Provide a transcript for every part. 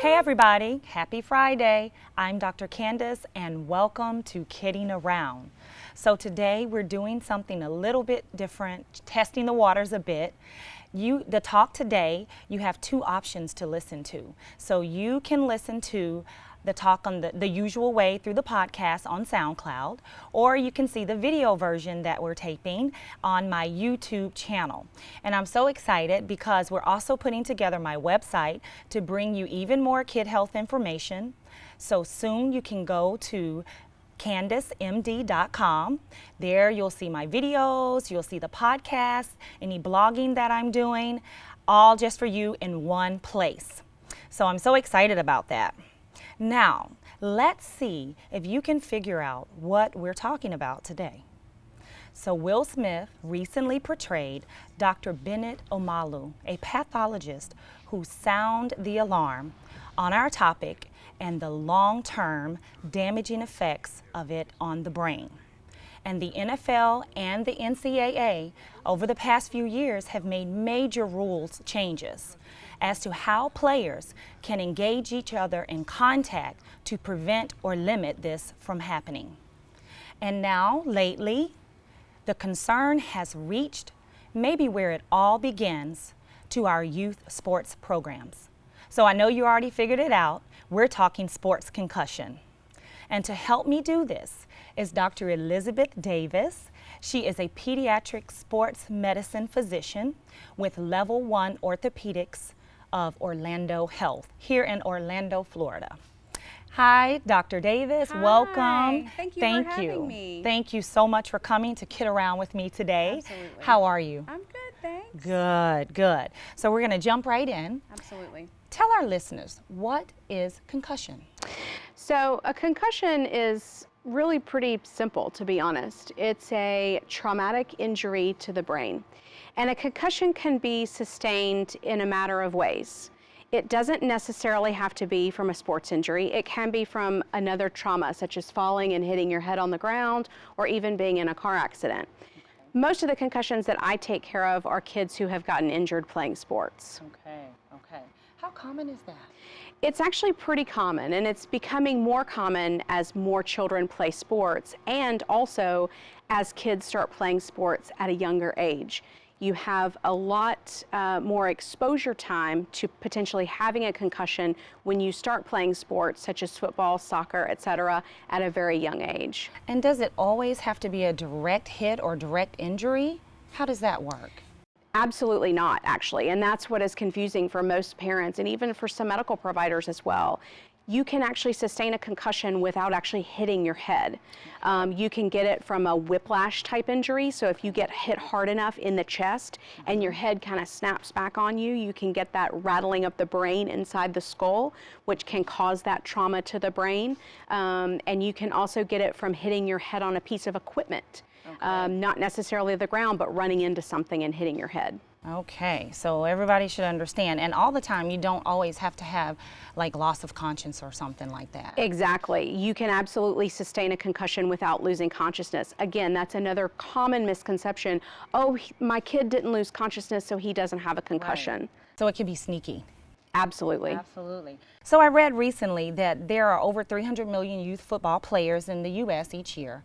Hey everybody, happy Friday. I'm Dr. Candice and welcome to Kidding Around. So today we're doing something a little bit different, testing the waters a bit. The talk today, you have two options to listen to. So you can listen to the talk on the usual way through the podcast on SoundCloud, or you can see the video version that we're taping on my YouTube channel. And I'm so excited because we're also putting together my website to bring you even more kid health information. So soon you can go to CandiceMD.com. There you'll see my videos, you'll see the podcast, any blogging that I'm doing, all just for you in one place. So I'm so excited about that. Now, let's see if you can figure out what we're talking about today. So Will Smith recently portrayed Dr. Bennett Omalu, a pathologist who sounded the alarm on our topic and the long-term damaging effects of it on the brain. And the NFL and the NCAA over the past few years have made major rules changes as to how players can engage each other in contact to prevent or limit this from happening. And now, lately, the concern has reached maybe where it all begins to our youth sports programs. So I know you already figured it out. We're talking sports concussion. And to help me do this is Dr. Elizabeth Davis. She is a pediatric sports medicine physician with level 1 orthopedics of Orlando Health here in Orlando, Florida. Hi, Dr. Davis. Hi. Welcome. Thank you for having me. Thank you so much for coming to kid around with me today. Absolutely. How are you? I'm good, thanks. Good, good. So we're going to jump right in. Absolutely. Tell our listeners, what is concussion? So a concussion is really pretty simple, to be honest. It's a traumatic injury to the brain. And a concussion can be sustained in a matter of ways. It doesn't necessarily have to be from a sports injury. It can be from another trauma, such as falling and hitting your head on the ground, or even being in a car accident. Most of the concussions that I take care of are kids who have gotten injured playing sports. Okay. How common is that? It's actually pretty common, and it's becoming more common as more children play sports, and also as kids start playing sports at a younger age. You have a lot more exposure time to potentially having a concussion when you start playing sports such as football, soccer, etc., at a very young age. And does it always have to be a direct hit or direct injury? How does that work? Absolutely not, actually, and that's what is confusing for most parents and even for some medical providers as well. You can actually sustain a concussion without actually hitting your head. You can get it from a whiplash type injury, so if you get hit hard enough in the chest and your head kind of snaps back on you, you can get that rattling of the brain inside the skull, which can cause that trauma to the brain. And you can also get it from hitting your head on a piece of equipment. Not necessarily the ground, but running into something and hitting your head. Okay, so everybody should understand. And all the time, you don't always have to have like loss of conscience or something like that. Exactly. You can absolutely sustain a concussion without losing consciousness. Again, that's another common misconception. Oh, my kid didn't lose consciousness, so he doesn't have a concussion. Right. So it can be sneaky. Absolutely. Absolutely. So I read recently that there are over 300 million youth football players in the U.S. each year,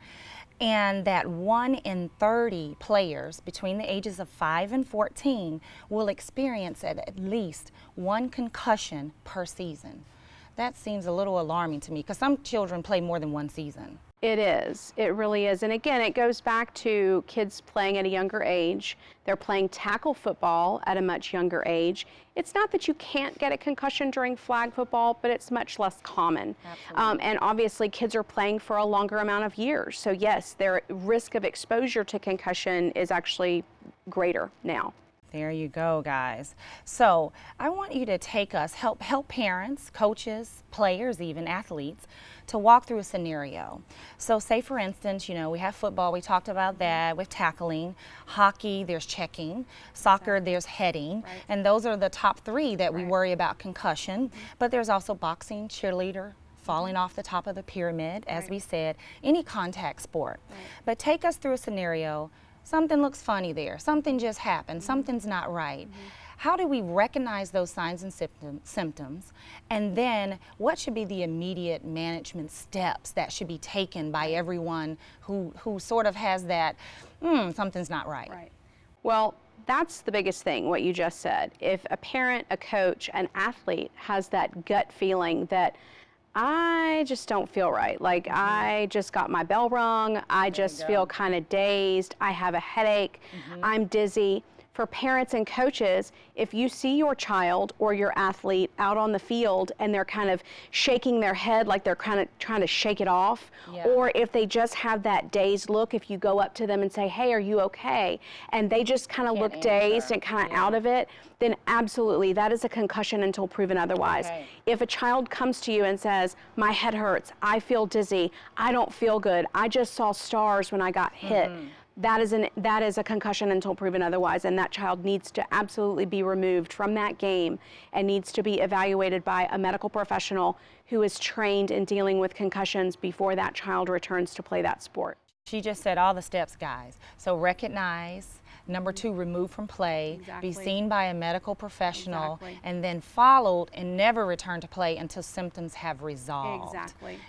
and that 1 in 30 players between the ages of 5 and 14 will experience at least one concussion per season. That seems a little alarming to me because some children play more than one season. It is. It really is. And again, it goes back to kids playing at a younger age. They're playing tackle football at a much younger age. It's not that you can't get a concussion during flag football, but it's much less common. And obviously, kids are playing for a longer amount of years. So yes, their risk of exposure to concussion is actually greater now. There you go, guys. So I want you to take us, help parents, coaches, players, even athletes, to walk through a scenario. So say, for instance, we have football, we talked about that with tackling. Hockey, there's checking. Soccer, there's heading. Right. And those are the top 3 that we worry about concussion. But there's also boxing, cheerleader, falling off the top of the pyramid, as we said, any contact sport. But take us through a scenario. Something looks funny there. Something just happened. Something's not right. how do we recognize those signs and symptoms, and then what should be the immediate management steps that should be taken by everyone who sort of has that, something's not right? Right. Well, that's the biggest thing, what you just said. If a parent, a coach, an athlete has that gut feeling that I just don't feel right, like I just got my bell rung, I just feel kind of dazed, I have a headache, I'm dizzy. For parents and coaches, if you see your child or your athlete out on the field and they're kind of shaking their head like they're kind of trying to shake it off, or if they just have that dazed look, if you go up to them and say, hey, are you okay? And they just kind of look dazed and kind of out of it, then absolutely, that is a concussion until proven otherwise. If a child comes to you and says, my head hurts, I feel dizzy, I don't feel good, I just saw stars when I got hit, that is a concussion until proven otherwise, and that child needs to absolutely be removed from that game and needs to be evaluated by a medical professional who is trained in dealing with concussions before that child returns to play that sport. She just said all the steps, guys. So recognize, number 2, remove from play, be seen by a medical professional, and then followed and never return to play until symptoms have resolved.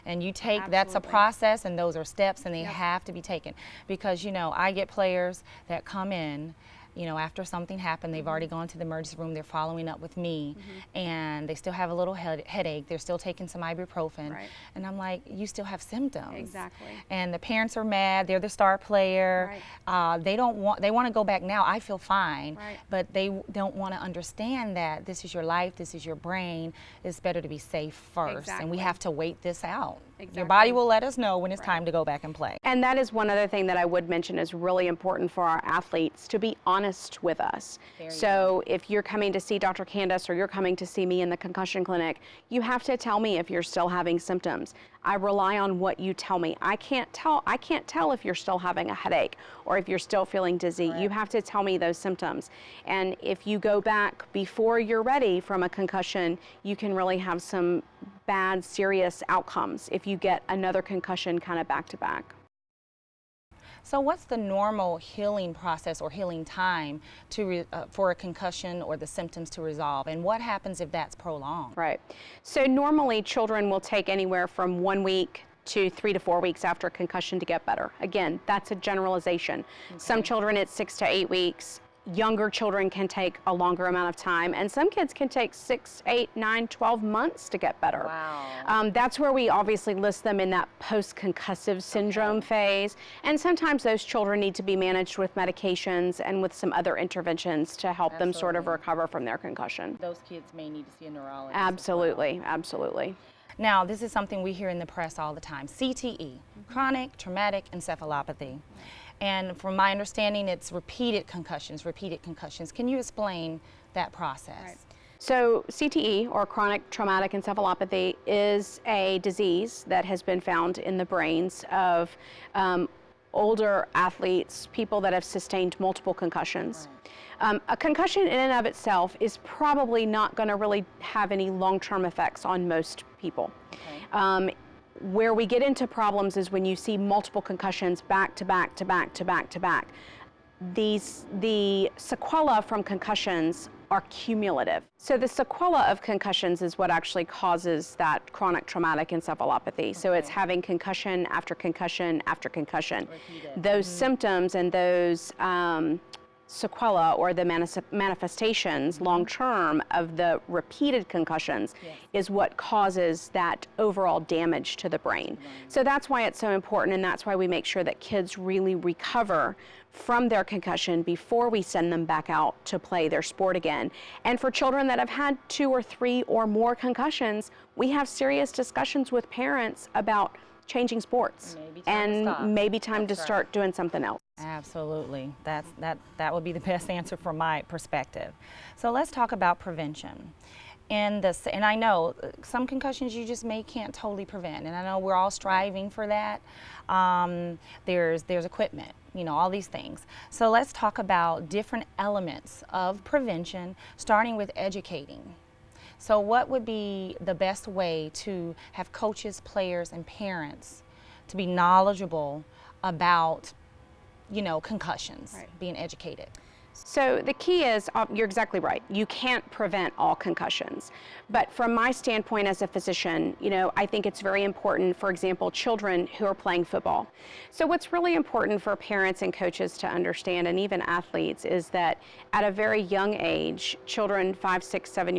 And you take, that's a process, and those are steps, and they have to be taken. Because, you know, I get players that come in, you know, after something happened, they've already gone to the emergency room, they're following up with me, and they still have a little headache, they're still taking some ibuprofen, and I'm like, you still have symptoms. And the parents are mad, they're the star player, they want to go back now, I feel fine, but they don't want to understand that this is your life, this is your brain, it's better to be safe first, and we have to wait this out. Your body will let us know when it's time to go back and play. And that is one other thing that I would mention is really important for our athletes, to be honest with us. So if you're coming to see Dr. Candice or you're coming to see me in the concussion clinic, you have to tell me if you're still having symptoms. I rely on what you tell me. I can't tell if you're still having a headache or if you're still feeling dizzy. You have to tell me those symptoms. And if you go back before you're ready from a concussion, you can really have some bad, serious outcomes if you get another concussion kind of back to back. So what's the normal healing process or healing time for a concussion or the symptoms to resolve? And what happens if that's prolonged? Right. So normally children will take anywhere from 1 week to 3 to 4 weeks after a concussion to get better. Again, that's a generalization. Some children it's 6 to 8 weeks. Younger children can take a longer amount of time, and some kids can take 6, 8, 9, 12 months to get better. That's where we obviously list them in that post-concussive syndrome phase, and sometimes those children need to be managed with medications and with some other interventions to help them sort of recover from their concussion. Those kids may need to see a neurologist. Absolutely, absolutely. Now, this is something we hear in the press all the time, CTE, chronic traumatic encephalopathy. And from my understanding, it's repeated concussions. Can you explain that process? So CTE, or chronic traumatic encephalopathy, is a disease that has been found in the brains of older athletes, people that have sustained multiple concussions. A concussion in and of itself is probably not going to really have any long-term effects on most people. Where we get into problems is when you see multiple concussions back to back to back to back to back. The sequela from concussions are cumulative. So the sequela of concussions is what actually causes that chronic traumatic encephalopathy. So it's having concussion after concussion after concussion. Those symptoms and those sequela, or the manifestations long-term of the repeated concussions, is what causes that overall damage to the brain. So that's why it's so important, and that's why we make sure that kids really recover from their concussion before we send them back out to play their sport again. And for children that have had 2 or 3 or more concussions, we have serious discussions with parents about changing sports and maybe time to start doing something else. Absolutely. That would be the best answer from my perspective. So let's talk about prevention. And I know some concussions you just can't totally prevent, and I know we're all striving for that. There's equipment, you know, all these things. So let's talk about different elements of prevention, starting with educating. So what would be the best way to have coaches, players, and parents to be knowledgeable about, you know, concussions, being educated? So the key is, you're exactly right. You can't prevent all concussions. But from my standpoint as a physician, I think it's very important, for example, children who are playing football. So what's really important for parents and coaches to understand, and even athletes, is that at a very young age, children 5, 6, 7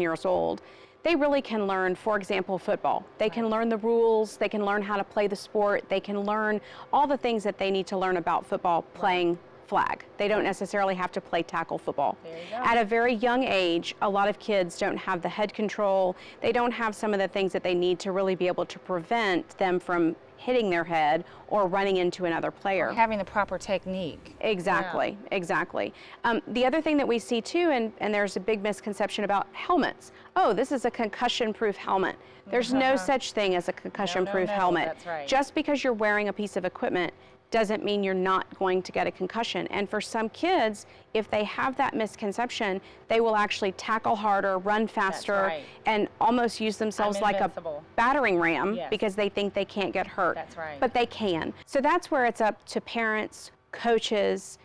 years old, they really can learn, for example, football. They can learn the rules, they can learn how to play the sport, they can learn all the things that they need to learn about football playing flag. They don't necessarily have to play tackle football. At a very young age, a lot of kids don't have the head control. They don't have some of the things that they need to really be able to prevent them from hitting their head or running into another player. Or having the proper technique. Exactly, exactly. The other thing that we see too, and there's a big misconception about helmets. Oh, this is a concussion-proof helmet. There's no such thing as a concussion-proof helmet. That's right. Just because you're wearing a piece of equipment doesn't mean you're not going to get a concussion. And for some kids, if they have that misconception, they will actually tackle harder, run faster, and almost use themselves like a battering ram because they think they can't get hurt. That's right. But they can. So that's where it's up to parents, coaches,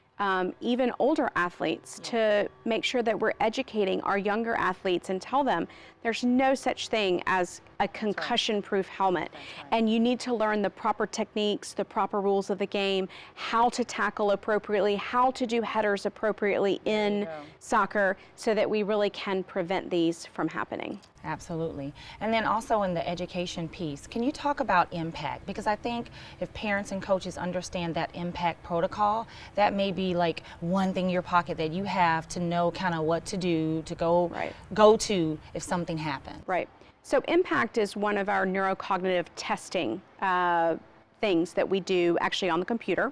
even older athletes to make sure that we're educating our younger athletes and tell them there's no such thing as a concussion-proof helmet. And you need to learn the proper techniques, the proper rules of the game, how to tackle appropriately, how to do headers appropriately in soccer so that we really can prevent these from happening. Absolutely. And then also in the education piece, can you talk about impact? Because I think if parents and coaches understand that impact protocol, that may be like one thing in your pocket that you have to know kind of what to do to go to if something happened. Right. So impact is one of our neurocognitive testing things that we do actually on the computer.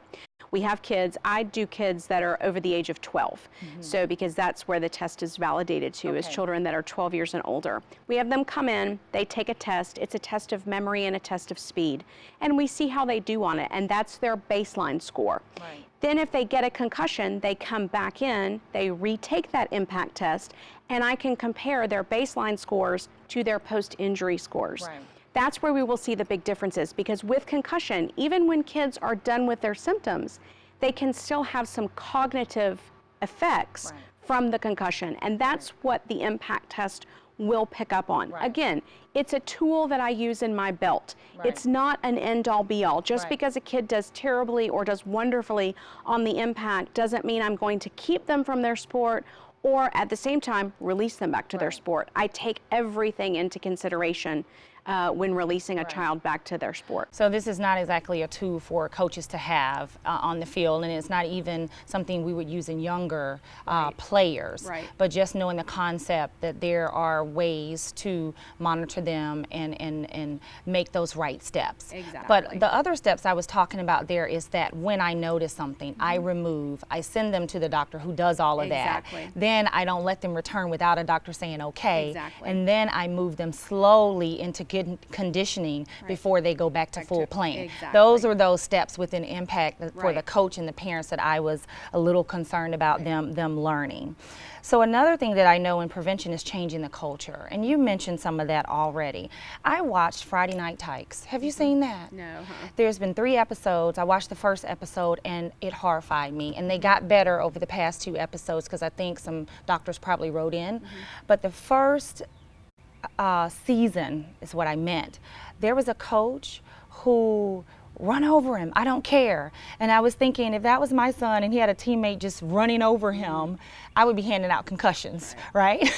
We have kids, I do kids that are over the age of 12. So because that's where the test is validated to, is children that are 12 years and older. We have them come in, they take a test. It's a test of memory and a test of speed. And we see how they do on it, and that's their baseline score. Then if they get a concussion, they come back in, they retake that impact test, and I can compare their baseline scores to their post-injury scores. That's where we will see the big differences, because with concussion, even when kids are done with their symptoms, they can still have some cognitive effects from the concussion, and that's what the impact test will pick up on. Again, it's a tool that I use in my belt. It's not an end-all be-all. Just because a kid does terribly or does wonderfully on the impact doesn't mean I'm going to keep them from their sport or at the same time release them back to their sport. I take everything into consideration when releasing a child back to their sport. So this is not exactly a tool for coaches to have on the field, and it's not even something we would use in younger players, but just knowing the concept that there are ways to monitor them and make those right steps. But the other steps I was talking about there is that when I notice something, I remove, I send them to the doctor who does all of that. Then I don't let them return without a doctor saying okay, and then I move them slowly into good conditioning before they go back to full playing. Those are those steps within impact for the coach and the parents that I was a little concerned about them learning. So another thing that I know in prevention is changing the culture, and you mentioned some of that already. I watched Friday Night Tykes. Have you seen that? No. There's been 3 episodes. I watched the first episode and it horrified me, and they got better over the past 2 episodes because I think some doctors probably wrote in. But the first season is what I meant. There was a coach who run over him, I don't care. And I was thinking, if that was my son and he had a teammate just running over him, I would be handing out concussions, right?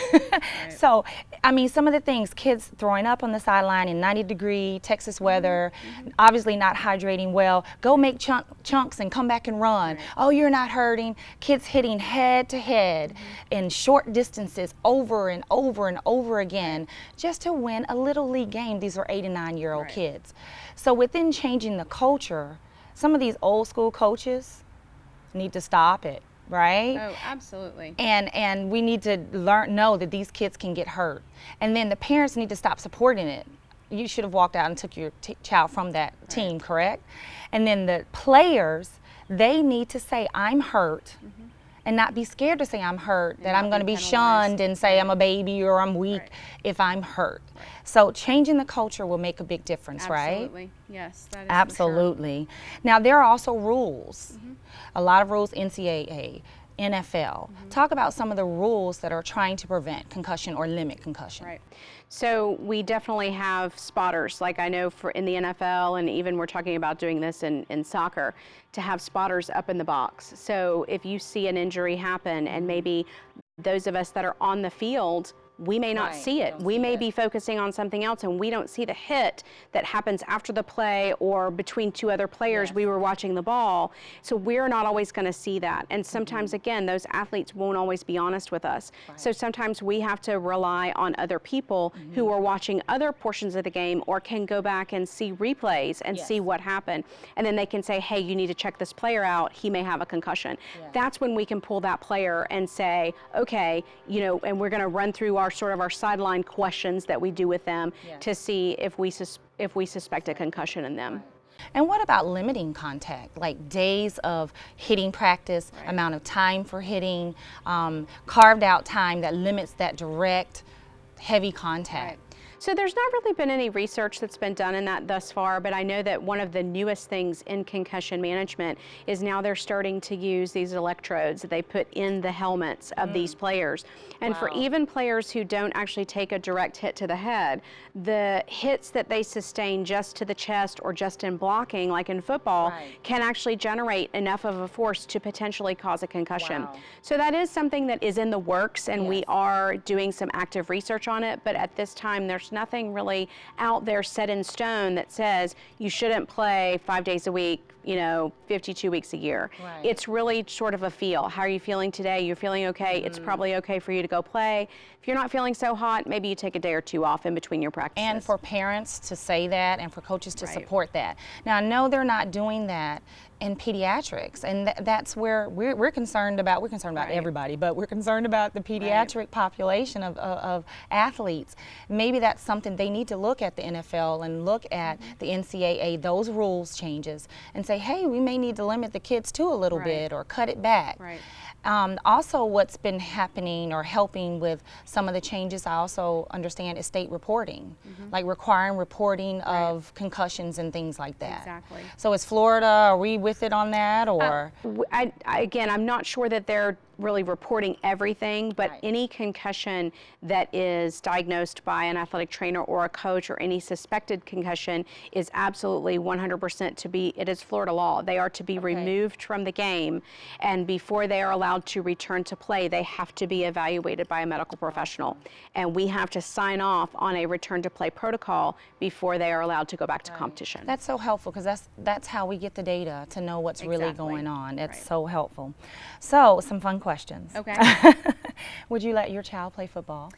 So, I mean, some of the things, kids throwing up on the sideline in 90-degree Texas weather, obviously not hydrating well, go make chunks and come back and run. Oh, you're not hurting. Kids hitting head to head in short distances over and over and over again just to win a little league game. These were 8 and 9-year-old kids. So within changing the culture, some of these old school coaches need to stop it. Right? Oh, absolutely. And we need to know that these kids can get hurt. And then the parents need to stop supporting it. You should have walked out and took your child from that team, correct? And then the players, they need to say, I'm hurt, and not be scared to say I'm hurt, And that not I'm going to be be penalized. shunned and say I'm a baby or I'm weak if I'm hurt. So changing the culture will make a big difference, right? Absolutely. Yes, that is Absolutely. Now, there are also rules, a lot of rules, NCAA, NFL. Talk about some of the rules that are trying to prevent concussion or limit concussion. Right. So we definitely have spotters, like I know in the NFL, and even we're talking about doing this in soccer, to have spotters up in the box. So if you see an injury happen and maybe those of us that are on the field, we may not see it. We may be focusing on something else and we don't see the hit that happens after the play or between two other players. We were watching the ball. So we're not always going to see that. And sometimes, again, those athletes won't always be honest with us. So sometimes we have to rely on other people who are watching other portions of the game or can go back and see replays and see what happened. And then they can say, hey, you need to check this player out. He may have a concussion. That's when we can pull that player and say, okay, you know, and we're going to run through our sort of our sideline questions that we do with them to see if we suspect a concussion in them. And what about limiting contact, like days of hitting practice, amount of time for hitting, carved out time that limits that direct, heavy contact? So there's not really been any research that's been done in that thus far, but I know that one of the newest things in concussion management is now they're starting to use these electrodes that they put in the helmets of these players. And for even players who don't actually take a direct hit to the head, the hits that they sustain just to the chest or just in blocking, like in football, can actually generate enough of a force to potentially cause a concussion. So that is something that is in the works, and we are doing some active research on it, but at this time there's nothing really out there set in stone that says you shouldn't play 5 days a week, you know, 52 weeks a year. It's really sort of a feel. How are you feeling today? You're feeling okay? It's probably okay for you to go play. If you're not feeling so hot, maybe you take a day or two off in between your practices. And for parents to say that and for coaches to support that. Now, I know they're not doing that in pediatrics, and that's where we're concerned about. We're concerned about everybody, but we're concerned about the pediatric population of athletes. Maybe that's something they need to look at the NFL and look at the NCAA, those rules changes, and say, hey, we may need to limit the kids to a little bit or cut it back. Also, what's been happening or helping with some of the changes, I also understand, is state reporting, like requiring reporting of concussions and things like that. So is Florida, are we with it on that, or? Again, I'm not sure that they're really reporting everything, but any concussion that is diagnosed by an athletic trainer or a coach or any suspected concussion is absolutely 100% to be, it is Florida law. They are to be removed from the game, and before they are allowed to return to play, they have to be evaluated by a medical professional. And we have to sign off on a return to play protocol before they are allowed to go back to competition. That's so helpful, because that's how we get the data to know what's really going on. It's so helpful. So, some fun questions. Would you let your child play football?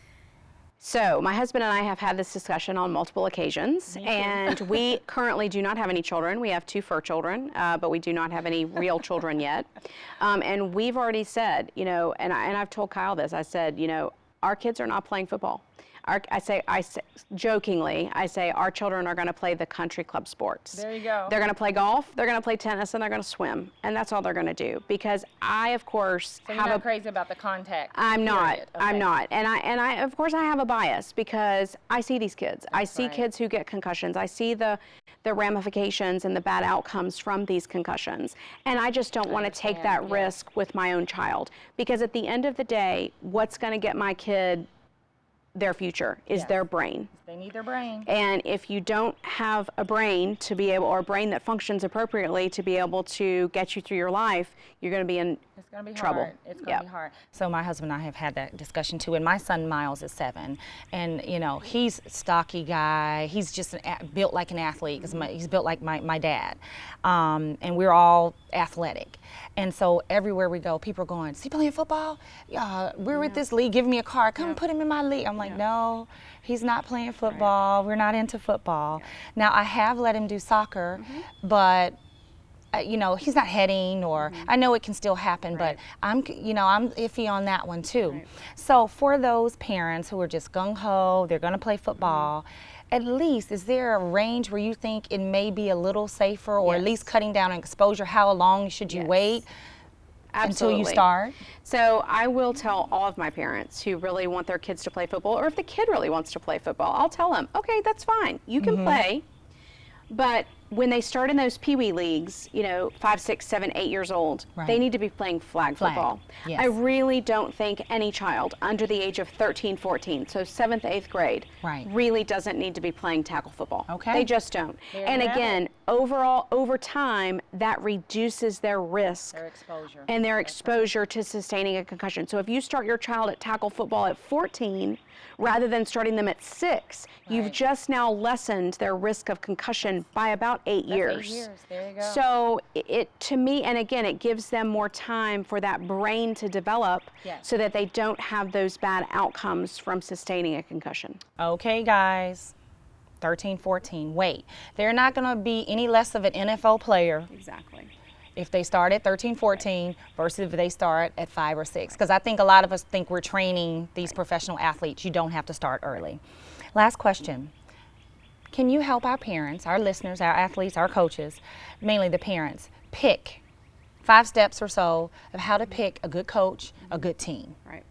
So my husband and I have had this discussion on multiple occasions, and we currently do not have any children. We have 2 fur children, but we do not have any real children yet. And we've already said, you know, and I've told Kyle this, I said, you know, our kids are not playing football. I say jokingly, I say our children are going to play the country club sports. There you go. They're going to play golf, they're going to play tennis, and they're going to swim, and that's all they're going to do. Because I, of course, so you're not crazy about the contact. I'm not. I'm not, and I, of course, I have a bias because I see these kids. I see kids who get concussions. I see the ramifications and the bad outcomes from these concussions, and I just don't want to take that risk with my own child, because at the end of the day, what's going to get my kid their future is their brain. They need their brain. And if you don't have a brain to be able, or a brain that functions appropriately to be able to get you through your life, you're going to be in trouble. It's going to be hard. So my husband and I have had that discussion too, and my son Miles is 7, and you know, he's a stocky guy. He's just built like an athlete, because he's built like my dad, and we're all athletic. And so everywhere we go, people are going, is he playing football? We're with this league, give me a card, come put him in my league. I'm like, no, he's not playing football. We're not into football. Now, I have let him do soccer, but you know, he's not heading, or I know it can still happen, but I'm iffy on that one too. So for those parents who are just gung-ho, they're going to play football, at least, is there a range where you think it may be a little safer, or at least cutting down on exposure? How long should you wait? Absolutely. until you start? So I will tell all of my parents who really want their kids to play football, or if the kid really wants to play football, I'll tell them, okay, that's fine. You can play. But when they start in those peewee leagues, 5, 6, 7, 8 years old, they need to be playing flag football. Yes. I really don't think any child under the age of 13, 14, so 7th, 8th grade, really doesn't need to be playing tackle football. Okay. They just don't. And again, overall, over time, that reduces their risk and their exposure to sustaining a concussion. So if you start your child at tackle football at 14, rather than starting them at 6, you've just now lessened their risk of concussion by about 8 years. 8 years, there you go. So it to me, and again, it gives them more time for that brain to develop so that they don't have those bad outcomes from sustaining a concussion. Okay, guys, 13, 14, wait. They're not going to be any less of an NFL player. Exactly. If they start at 13, 14 versus if they start at 5 or 6. Because I think a lot of us think we're training these professional athletes. You don't have to start early. Last question. Can you help our parents, our listeners, our athletes, our coaches, mainly the parents, pick 5 steps or so of how to pick a good coach, a good team? Right.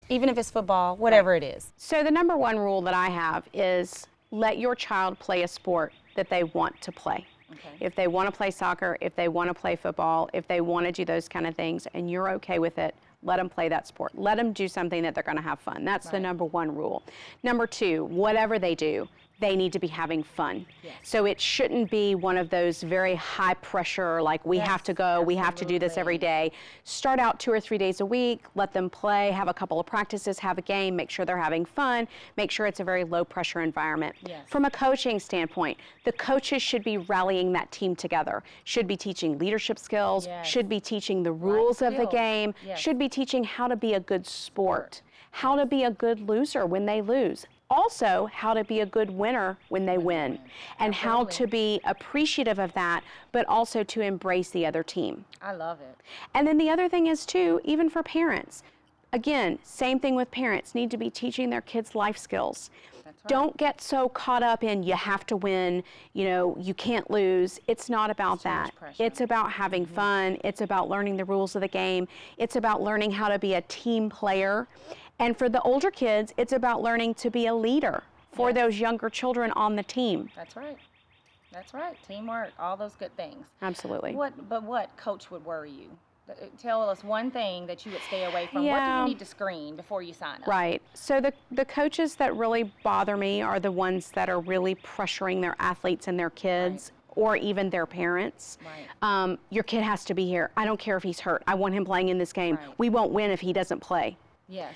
Even if it's football, whatever it is. So the number one rule that I have is let your child play a sport that they want to play. Okay. If they want to play soccer, if they want to play football, if they want to do those kind of things and you're okay with it, let them play that sport. Let them do something that they're going to have fun. That's the number one rule. Number 2, whatever they do, they need to be having fun. Yes. So it shouldn't be one of those very high pressure, like we have to go, we have to do this every day. Start out 2 or 3 days a week, let them play, have a couple of practices, have a game, make sure they're having fun, make sure it's a very low pressure environment. Yes. From a coaching standpoint, the coaches should be rallying that team together, should be teaching leadership skills, should be teaching the rules of the game, should be teaching how to be a good sport, how to be a good loser when they lose. Also, how to be a good winner when they win, and how to be appreciative of that, but also to embrace the other team. I love it. And then the other thing is, too, even for parents, again, same thing with parents, need to be teaching their kids life skills. That's right. Don't get so caught up in you have to win, you can't lose. It's not about that. It's about having fun. It's about learning the rules of the game. It's about learning how to be a team player. And for the older kids, it's about learning to be a leader for those younger children on the team. That's right. That's right. Teamwork, all those good things. Absolutely. What coach would worry you? Tell us one thing that you would stay away from. What do you need to screen before you sign up? Right. So the coaches that really bother me are the ones that are really pressuring their athletes and their kids. Or even their parents. Right. Your kid has to be here. I don't care if he's hurt. I want him playing in this game. Right. We won't win if he doesn't play. Yes.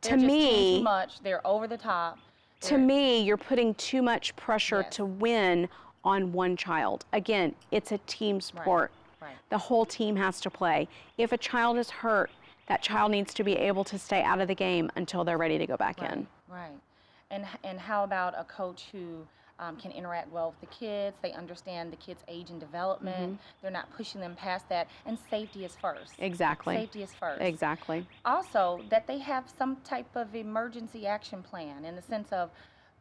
To me, too much. They're over the top. To me, you're putting too much pressure to win on one child. Again, it's a team sport. Right. The whole team has to play. If a child is hurt, that child needs to be able to stay out of the game until they're ready to go back in. Right. And how about a coach who can interact well with the kids? They understand the kids' age and development. They're not pushing them past that. And safety is first. Exactly. Safety is first. Exactly. Also, that they have some type of emergency action plan in the sense of,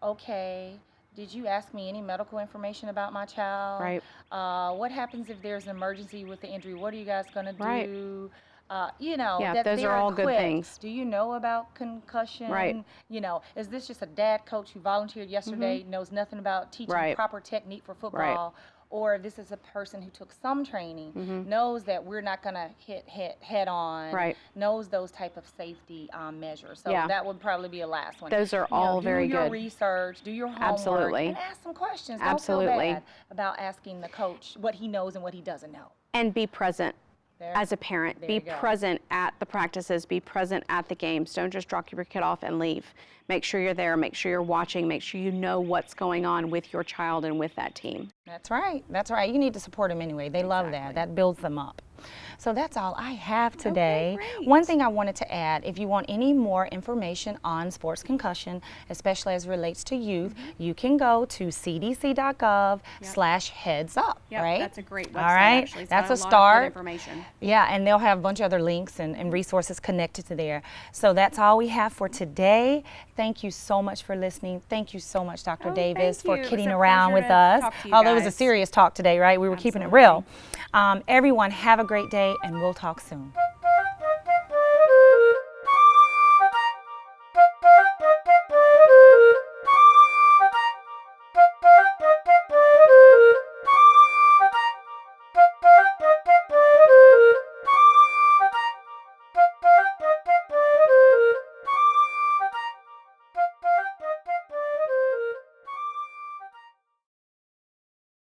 okay, did you ask me any medical information about my child? Right. What happens if there's an emergency with the injury? What are you guys going to do? Right. That those are all good things. Do you know about concussion? Right. Is this just a dad coach who volunteered yesterday, knows nothing about teaching proper technique for football? Or this is a person who took some training, knows that we're not going to hit head on, knows those type of safety measures. So that would probably be a last one. Those are all very good. Do your research, do your homework, and ask some questions. Don't feel bad about asking the coach what he knows and what he doesn't know. And be present. As a parent, be present at the practices, be present at the games. Don't just drop your kid off and leave. Make sure you're there, make sure you're watching, make sure you know what's going on with your child and with that team. That's right. That's right. You need to support them anyway. They love that. That builds them up. So that's all I have today. Okay, one thing I wanted to add, if you want any more information on sports concussion, especially as it relates to youth, you can go to cdc.gov/headsup, right? That's a great website, all right? actually. It's that's got a start. Lot of good information. Yeah, and they'll have a bunch of other links and resources connected to there. So that's all we have for today. Thank you so much for listening. Thank you so much, Dr. Davis, for kidding around with us. Although it was a serious talk today, right? We were keeping it real. Everyone, have a great day, and we'll talk soon.